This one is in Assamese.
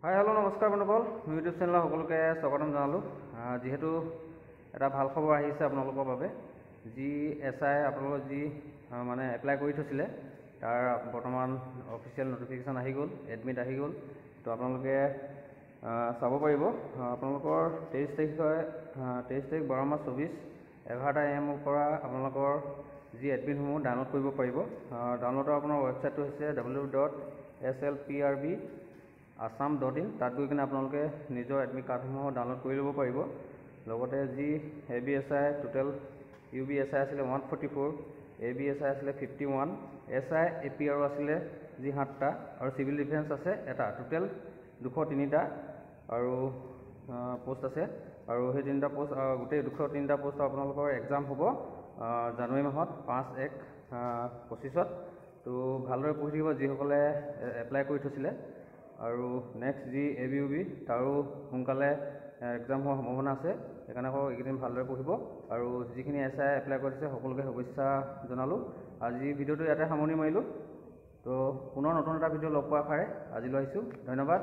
হাই হেল্ল' নমস্কাৰ বন্ধুসকল, মোৰ ইউটিউব চেনেলৰ সকলোকে স্বাগতম জনালোঁ। যিহেতু এটা ভাল খবৰ আহিছে আপোনালোকৰ বাবে। যি SI আপোনালোকৰ যি মানে এপ্লাই কৰি থৈছিলে তাৰ বৰ্তমান অফিচিয়েল নটিফিকেশ্যন আহি গ'ল, এডমিট আহি গ'ল। তো আপোনালোকে চাব পাৰিব। আপোনালোকৰ 23 তাৰিখ 12 মাৰ্চ 24 11টা AM পৰা আপোনালোকৰ যি এডমিটসমূহ ডাউনলোড কৰিব পাৰিব। ডাউনলোডৰ আপোনাৰ ৱেবছাইটটো হৈছে www.slprb.assam.in। তাত গৈ কিনে আপোনালোকে নিজৰ এডমিট কাৰ্ডসমূহ ডাউনলোড কৰি ল'ব পাৰিব। লগতে যি ABSI টোটেল UBSI আছিলে 144, ABSI আছিলে 51, SI APR আছিলে যি 7টা আৰু চিভিল ডিফেন্স আছে এটা। টোটেল 203টা আৰু পোষ্ট আছে। আৰু সেই 3টা পোষ্ট গোটেই 203টা পোষ্ট আপোনালোকৰ এক্সাম হ'ব জানুৱাৰী মাহত 5/1/25। তো ভালদৰে পঢ়ি থাকিব যিসকলে এপ্লাই কৰি থৈছিলে। আৰু নেক্সট যি ABUB তাৰো সোনকালে এক্সাম হোৱাৰ সম্ভাৱনা আছে। সেইকাৰণে আকৌ এইকেইদিন ভালদৰে পঢ়িব। আৰু যিখিনি SI এপ্লাই কৰিছে সকলোকে শুভেচ্ছা জনালোঁ। আজি ভিডিঅ'টো ইয়াতে সামৰণি মাৰিলোঁ। তো পুনৰ নতুন এটা ভিডিঅ' লগ পোৱাৰ আশাৰে আজিলৈ আহিছোঁ। ধন্যবাদ।